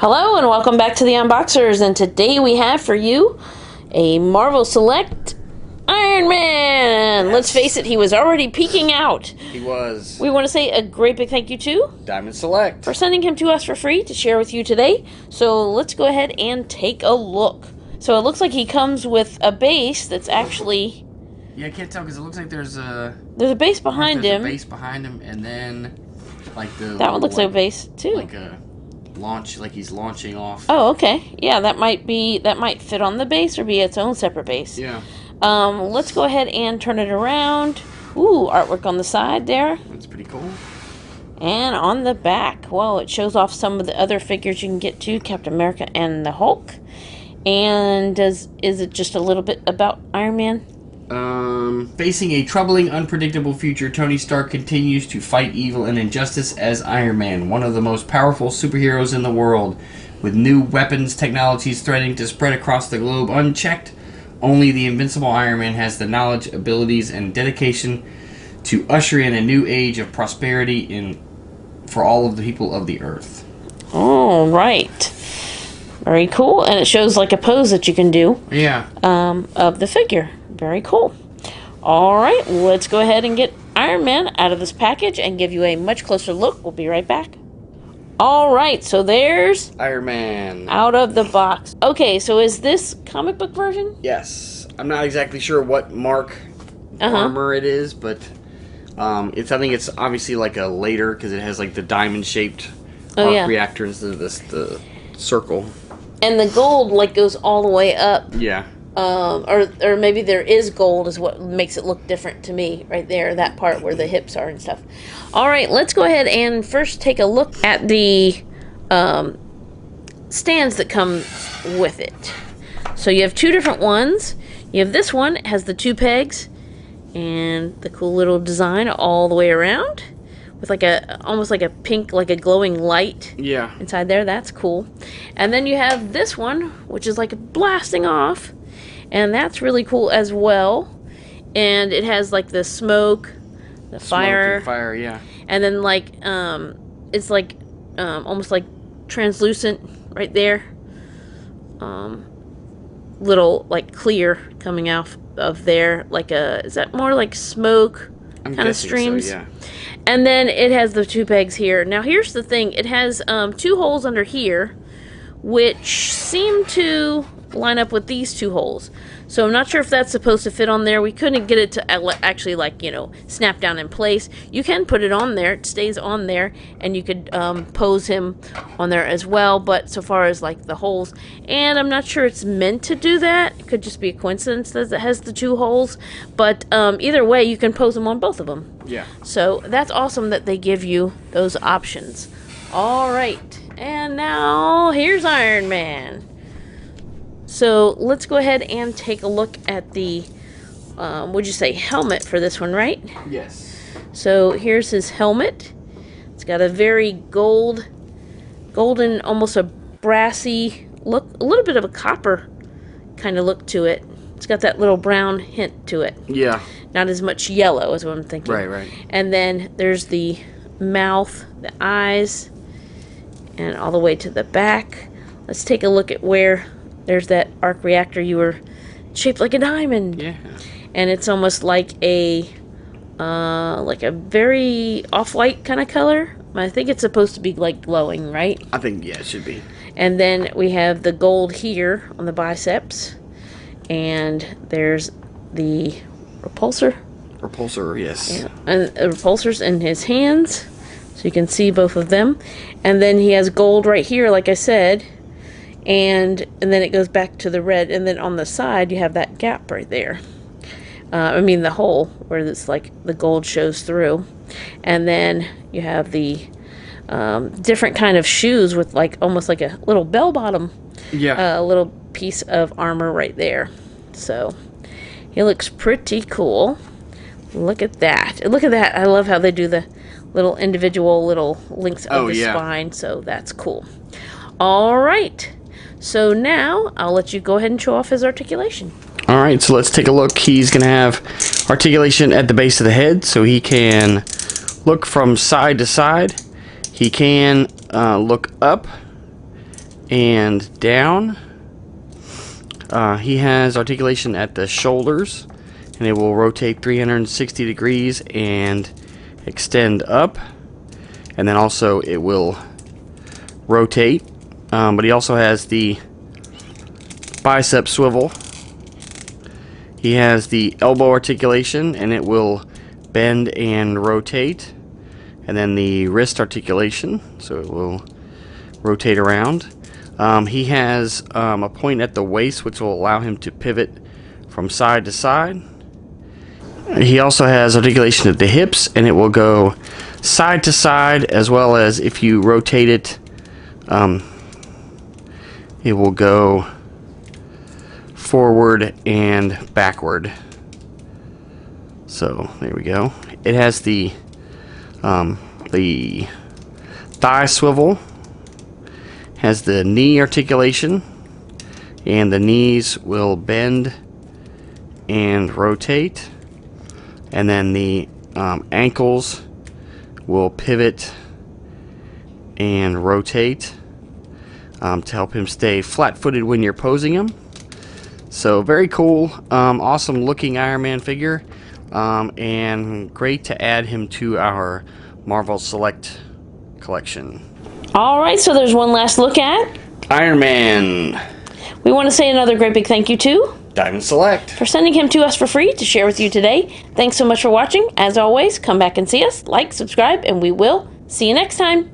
Hello and welcome back to the Unboxers, and today we have for you a Marvel Select Iron Man. Yes. Let's face it, he was already peeking out. He was. We want to say a great big thank you to Diamond Select for sending him to us for free to share with you today. So let's go ahead and take a look. So it looks like he comes with a base that's actually... Yeah, I can't tell because it looks like there's a base behind him. There's a base behind him, and then like that one looks like a base too. Like a launch, like he's launching off. Oh, okay. Yeah, that might fit on the base or be its own separate base. Yeah. Let's go ahead and turn it around. Ooh, artwork on the side there. That's pretty cool. And on the back, well, it shows off some of the other figures you can get to, Captain America and the Hulk. And is it just a little bit about Iron Man? Facing a troubling, unpredictable future, Tony Stark continues to fight evil and injustice as Iron Man, one of the most powerful superheroes in the world. With new weapons technologies threatening to spread across the globe unchecked, only the invincible Iron Man has the knowledge, abilities, and dedication to usher in a new age of prosperity for all of the people of the Earth. All right. Very cool. And it shows like a pose that you can do. Yeah. Of the figure. Very cool. All right, let's go ahead and get Iron Man out of this package and give you a much closer look. We'll be right back. All right, so there's Iron Man out of the box. Okay, so is this comic book version? Yes. I'm not exactly sure what mark armor it is, but I think it's obviously like a later because it has like the diamond-shaped arc reactor instead of the circle. And the gold like goes all the way up. Yeah. Or maybe there is gold is what makes it look different to me right there, that part where the hips are and stuff. All right, let's go ahead and first take a look at the stands that come with it. So you have two different ones. You have this one, it has the two pegs and the cool little design all the way around with like almost like a pink, like a glowing light inside there. That's cool. And then you have this one, which is like blasting off. And that's really cool as well. And it has like the smoke, the fire. Fire, yeah. And then like, it's like almost like translucent right there. Little like clear coming out of there. Like is that more like smoke kind of streams? So, yeah. And then it has the two pegs here. Now here's the thing. It has two holes under here, which seem to line up with these two holes. So I'm not sure if that's supposed to fit on there. We couldn't get it to actually, like, you know, snap down in place. You can put it on there. It stays on there, and you could pose him on there as well. But so far as like the holes, and I'm not sure it's meant to do that. It could just be a coincidence that it has the two holes. But either way, you can pose him on both of them. Yeah. So that's awesome that they give you those options. All right, and now here's Iron Man. So let's go ahead and take a look at the, would you say helmet for this one, right? Yes. So here's his helmet. It's got a very golden, almost a brassy look, a little bit of a copper kind of look to it. It's got that little brown hint to it. Yeah. Not as much yellow is what I'm thinking. Right. And then there's the mouth, the eyes, and all the way to the back. Let's take a look at where... There's that arc reactor. You were shaped like a diamond. Yeah. And it's almost like a very off-white kind of color. I think it's supposed to be like glowing, right? I think, yeah, it should be. And then we have the gold here on the biceps. And there's the repulsor. Repulsor, yes. Yeah. And repulsors in his hands. So you can see both of them. And then he has gold right here, like I said. And then it goes back to the red, and then on the side you have that gap right there. I mean the hole where it's like the gold shows through, and then you have the different kind of shoes with like almost like a little bell bottom. Yeah. A little piece of armor right there. So he looks pretty cool. Look at that! Look at that! I love how they do the little individual little links of the spine. So that's cool. All right. So now, I'll let you go ahead and show off his articulation. Alright, so let's take a look. He's going to have articulation at the base of the head, so he can look from side to side. He can look up and down. He has articulation at the shoulders, and it will rotate 360 degrees and extend up, and then also it will rotate. But he also has the bicep swivel. He has the elbow articulation, and it will bend and rotate, and then the wrist articulation, so it will rotate around. He has a point at the waist which will allow him to pivot from side to side. He also has articulation at the hips, and it will go side to side, as well as if you rotate it, it will go forward and backward. So there we go. It has the thigh swivel, has the knee articulation, and the knees will bend and rotate, and then the ankles will pivot and rotate to help him stay flat-footed when you're posing him. So very cool, awesome looking Iron Man figure, and great to add him to our Marvel Select collection. Alright, so there's one last look at Iron Man. We want to say another great big thank you to Diamond Select for sending him to us for free to share with you today. Thanks so much for watching. As always, come back and see us, like, subscribe, and we will see you next time.